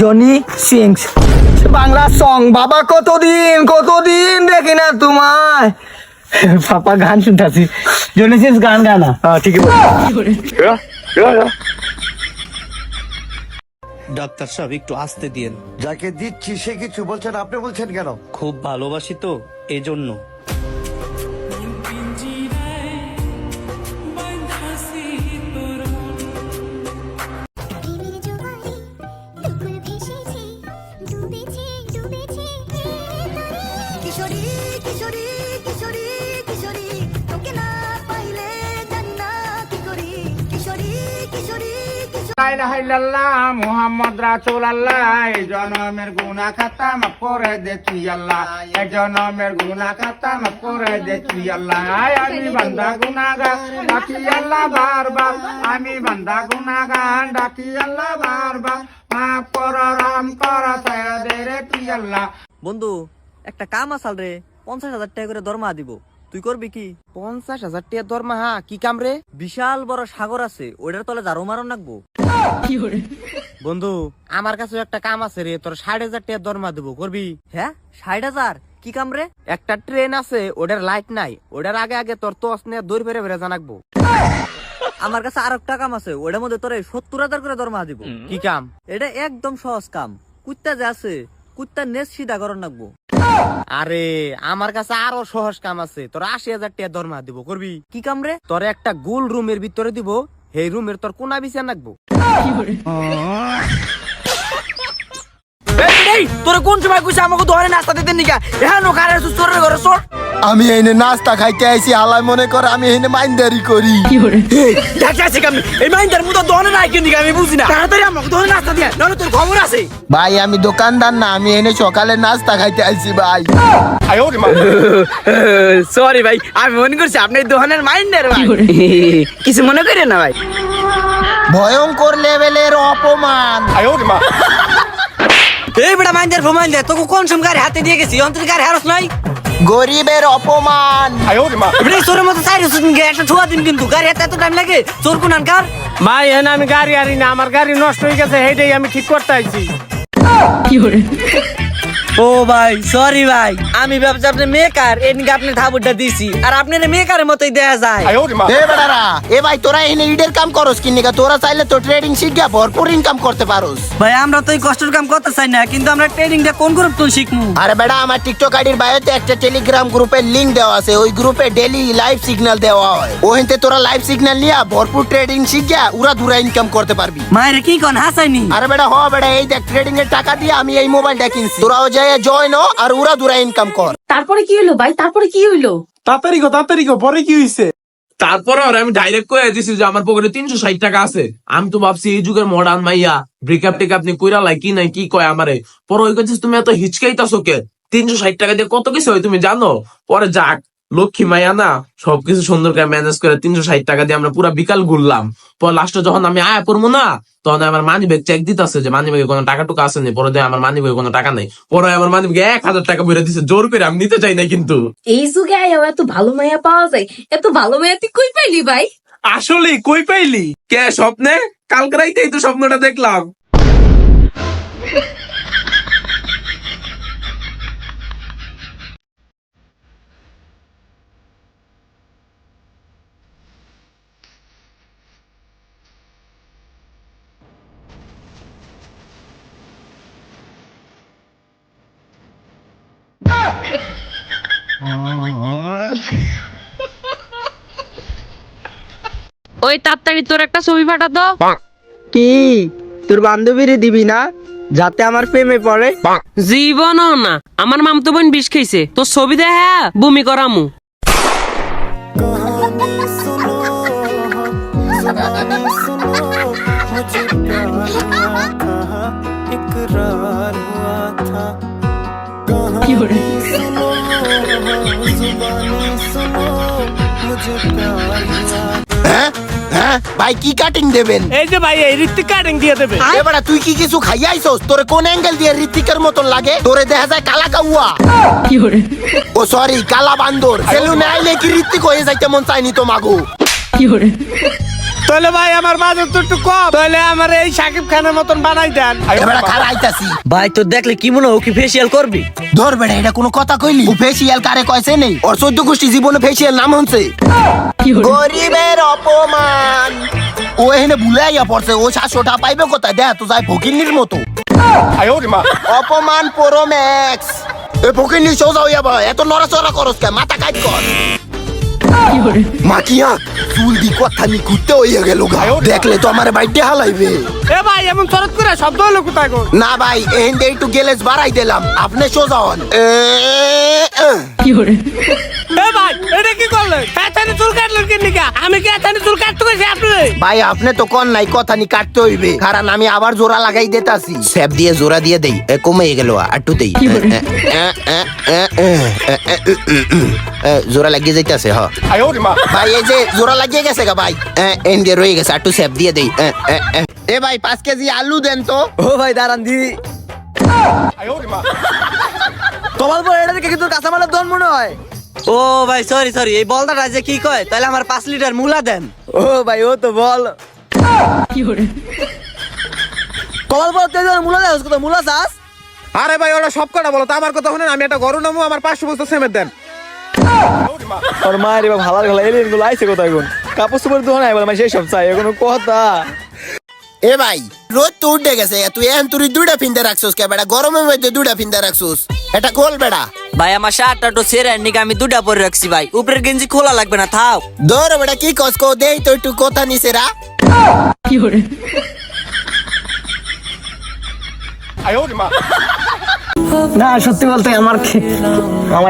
Johnny sings Bangla song. বাবা কতদিন দেখি না তোমায়। পাপা গান শুনতাছি, জনি সিংস গান গানা। ঠিক আছে। ডাক্তার সাহেব একটু আসতে দিয়েন। যাকে দিচ্ছি সে কিছু বলছেন, আপনি বলছেন কেন? খুব ভালোবাসি তো এজন্য। মোহাম্মদ রাসূলুল্লাহ, এই জনমের গুনাহ খাতা মাফ করে দে তুই আল্লাহ, এই জনমের গুনাহ খাতা মাফ করে দে তুই আল্লাহ। আমি বান্দা গুনাহগার ডাকি আল্লাহ বারবার, আমি বান্দা গুনাহগার ডাকি আল্লাহ বারবার, মাফ কর রহম কর ছায়া দে রে তুই আল্লাহ। বন্ধু একটা কাম আসাল রে, 50,000 টাকা করে দরমা দিব, তুই করবি কি? 50,000 টাকা দরমা? হ্যাঁ, কি কাম রে? বিশাল বড় সাগর আছে, ওইটার তলে জারো মারন রাখবো। বন্ধু আমার কাছে একটা কাম আছে রে, তোর 60,000 টাকা দরমা দেবো, করবি? হ্যাঁ 60,000? কি কাম রে? একটা ট্রেন আছে, ওটার লাইট নাই, ওটার আগে আগে তোর তো অস্নে দৌড় ফেরে ফেরে জানাকবো। আমার কাছে আর একটা কাম আছে, ওটার মধ্যে তোর 70,000 করে দরমা দিব। কি কাম? এটা একদম সহজ কাম, কুত্তা যে আছে কুত্তার নেস সিধা করন রাখবো। আরে আমার কাছে আরো সহজ কাম আছে, তোর 80,000 টাকা দরমা দিব, করবি? কি কাম রে? তোর একটা গোল রুমের ভিতরে দিব, এই রুমের তোর কোনা বিছিয়ে রাখবো। তোরা কোন সময় কইছে আমাকে ধরে নাস্তা দিতে নিকা? হ্যাঁ কারে সুস্তরের ঘরে সর। আমি এনে নাস্তা খাইতে আইছি, হালাই মনে করে আমি এনে মাইন্দারি করি। দেখে আছে কেমনি এই মাইন্দার মতো ধরে নাই কেন দিকে আমি বুঝি না। তাড়াতাড়ি আমাকে ধরে নাস্তা দিয়া, নাহলে তোর খবর আছে। ভাই আমি দোকানদার না, আমি এনে সকালে নাস্তা খাইতে আইছি ভাই। সরি ভাই, আমি মনে করছি আপনি দোকানের মাইন্ডার ভাই। কিছু মনে করেন না ভাই। ভয়ঙ্কর লেভেলের অপমান। এই বেটা মাইন্ডার ফোন দে, তোকে কোন সময় গাড়ি হাতে দিয়ে গেছি, অন্তর গাড়ি হারস নাই। গরিবের অপমান। এবারে চোরের মতো চাই একটা ঠুয়া দিন, কিন্তু গাড়ি হাতে এত টাইম লাগে? চোর কোন আনকার? ভাই এনে আমি গাড়ি আনি না, আমার গাড়ি নষ্ট হয়ে গেছে, সেইটাই আমি ঠিক করতে আইছি। ও ভাই সরি ভাই, আমি ভাবছি আপনি মেকার, এদিকে আপনি ঠাবুরটা দিছি, আর আপনার মেকারের মতোই দেয়া যায়। এ বেটারা, এ ভাই তোরা এনে ইডের কাম করস কি নিকা? তোরা চাইলে তো ট্রেডিং শিখা ভরপুর ইনকাম করতে পারোস। ভাই আমরা তো এই কষ্টের কাম করতে চাই না, কিন্তু আমরা ট্রেডিংটা কোন গ্রুপ তো শিখমু? আরে বেটা, আমার টিকটক আইডির বায়োতে একটা টেলিগ্রাম গ্রুপের লিংক দেওয়া আছে, ওই গ্রুপে ডেইলি লাইভ সিগন্যাল দেওয়া হয়। ওইতে তোরা লাইভ সিগন্যাল নিয়া ভরপুর ট্রেডিং শিখা উড়া ধুরা ইনকাম করতে পারবি। মায়ের কি কোন হাসাইনি? আরে বেটা হ বেটা, এই দেখ ট্রেডিং এর টাকা দিয়ে আমি এই মোবাইলটা কিনছি, তোরাও যায় জয়েন হ আর উড়া ধুরা ইনকাম কর। তারপরে কি হইলো ভাই? তারপরে কি হইলো? তাড়াতাড়ি গো, পরে কি হইছে? তারপরে আর আমি ডাইরেক্ট কয়ে দিছি যে আমার পকেটে 360 টাকা আছে। আমি তো ভাবছি এই যুগের মডার্ন মাইয়া ব্রেকআপ টেক আপনি কইরা লাই কি নাই কি কয় আমারে। পরে ওই কাছে তুমি এত হিচকাইতাছো কে? 360 টাকা দিয়ে কত কিছু হয় তুমি জানো? পরে যাক লক্ষ্মী মাইয়া না, সবকিছু সুন্দর করে ম্যানেজ করে 360 টাকা দিয়ে আমরা পুরা বিকাল ঘুরলাম। পরে লাস্টে যখন আমি আয়া পড়বো না, তখন আমার মানি ব্যাগ চেক দিতেছে যে মানি ব্যাগে কোনো টাকা টুকা আসেনি। পরে আমার মানি ব্যাগে কোনো টাকা নেই। পরে আমার মানি ব্যাগে 1,000 টাকা বেড়ে দিচ্ছে, জোর করে আমি নিতে চাই না কিন্তু। এই যুগে আয়াও এত ভালো মাইয়া পাওয়া যায়? এত ভালো মাইয়া তুই কই পাইলি ভাই? আসলে কই পাইলি? কে স্বপ্নে? কালকে রাইতেই তো স্বপ্নটা দেখলাম। ওই তাড়াতাড়ি তোর একটা ছবি পাঠা তো। কি তোর বান্ধবীরে দিবি না যাতে আমার প্রেমে পড়ে? জীবনও না, আমার মামতো বোন বিষ খাইছে, তোর ছবি দেখা বমি করামু। ভাই কি কাটিং দেবেন? এই যে ভাই এই ঋত্বিক কাটিং দিয়ে দেবে। এবারে তুই কি কিছু খাইয়া আইছস? তোরে কোন অ্যাঙ্গেল দিয়ে ঋত্বিকের মতন লাগে? তোরে দেখা যায় কালা কাউয়া। ও সরি, কালা বান্দর। সেলুনে আইলে কি ঋত্বিক হয়ে যাইতে মন চাইনি তো মাগো। তাহলে ভাই আমার বাজেট তো একটু কম, তাহলে আমার এই সাকিব খানের মতন বানাই দেন। এবার খারা আইতাছি ভাই তোর দেখলে কি মনে হয় ও কি ফেসিয়াল করবি? ধর বেড়া, এটা কোনো কথা কইলি? ও ফেসিয়াল কারে কইছে নেই? ওর 14 গোষ্ঠী জীবনে ফেসিয়াল নাম হচ্ছে গরিবের অপমান। ও এখানে ভুলাইয়া পড়ছে, ও 700 পাইবে কোথায়? দেখ তো যাই ফকিন্নির মতো। অপমান প্রো ম্যাক্স। এ ফকিন্নি সোজা হইয়া ভাই, এত নড়াচড়া করস কে? মাথা কাট কর। মাকিয়া চুল দি কথা নি ঘুরতে হইয়া গেল গা, দেখলে তো আমার বাইটে হালাইবে। এ ভাই এমন তরত করে শব্দ হলো কোথায় গো? না ভাই, এহেন দিয়ে একটু গেলেস বাড়াই দিলাম, আপনি সোজা হন। এ ভাই এটা কি করলেন? এখানে চুল কাটলেন কি নিকা? আমি কি এখানে চুল কাটতে কইছি আপনি? ভাই আপনি তো কোন নাই, কথা নি কাটতে হইবে, কারণ আমি আবার জোড়া লাগাই দিতাছি। স্যাপ দিয়ে জোড়া দিয়ে দেই, কমে গেল আটটু দেই। জোড়া লাগিয়ে যাইতাছে। হ ভাই এই যে জোড়া লাগিয়ে গেছে গা ভাই, এন্ডে রয়ে গেছে, আটটু স্যাপ দিয়ে দেই। এ ভাই 5 কেজি আলু দেন তো। ও ভাই দাঁড়ান দি। তোমার বল এটা দেখে কি তোর কাঁচামালের দন মনে হয়? ও ভাই সরি এই বলদাটা যে কি কয়, তাহলে আমার 5 লিটার মুলা দেন। ও ভাই ও তো বল কমাল বল তুই মুলা দেস কত মুলা চাস? আরে ভাই ওরা সব কটা বলো তো, আমার কথা শুনেন। আমি একটা গরু নামু, আমার 500 বস্তা সিমেন্ট দেন। ওর মায়ের এবার ভালো গেল, এলিয়েন গুলো আইছে কোথায় কোন কাপড় চোপড় দোকান আই বলে মানে সেই সব চাই, কোনো কথা। এ ভাই রোদ তো উঠে গেছে, তুই এখন তুই 2টা ফিন্দা রাখছিস কে বেটা? গরমের মধ্যে 2টা ফিন্দা রাখছিস, এটা খোল বেটা। ভাই আমার শার্টটা তো ছেড়ে নিকে আমি 2টা পরে রাখছি ভাই, উপরের গেঞ্জি খোলা লাগবে না, থাক। ধর বেটা, কি কস কো দেই তো একটু কথা নিছে রা। না সত্যি বলতে আমার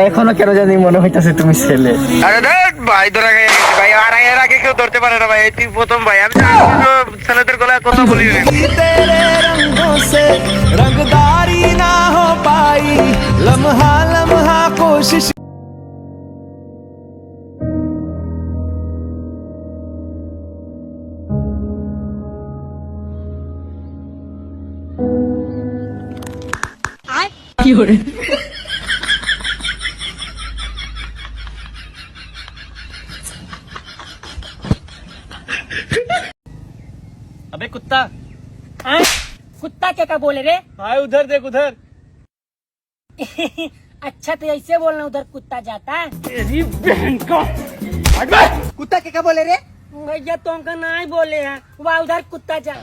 এখনো কেন জানি মনে হইতাছে তুমি ছেলে। আরে দেখ ভাই ধরা গেছে ভাই, আর এর আগে কেউ ধরতে পারে না ভাই, তুই প্রথম ভাই। আমি ছেলেদের গলায় কথা বলি না। रंगदारी ना हो पाई लम्हा लम्हा कोशिश। अबे कुत्ता कुत्ता क्या बोले रे? हाय उधर देख उधर। अच्छा तो ऐसे बोलना, उधर कुत्ता जाता है। कुत्ता क्या बोले रे? भैया तुमका नहीं बोले हैं, वहाँ उधर कुत्ता जा।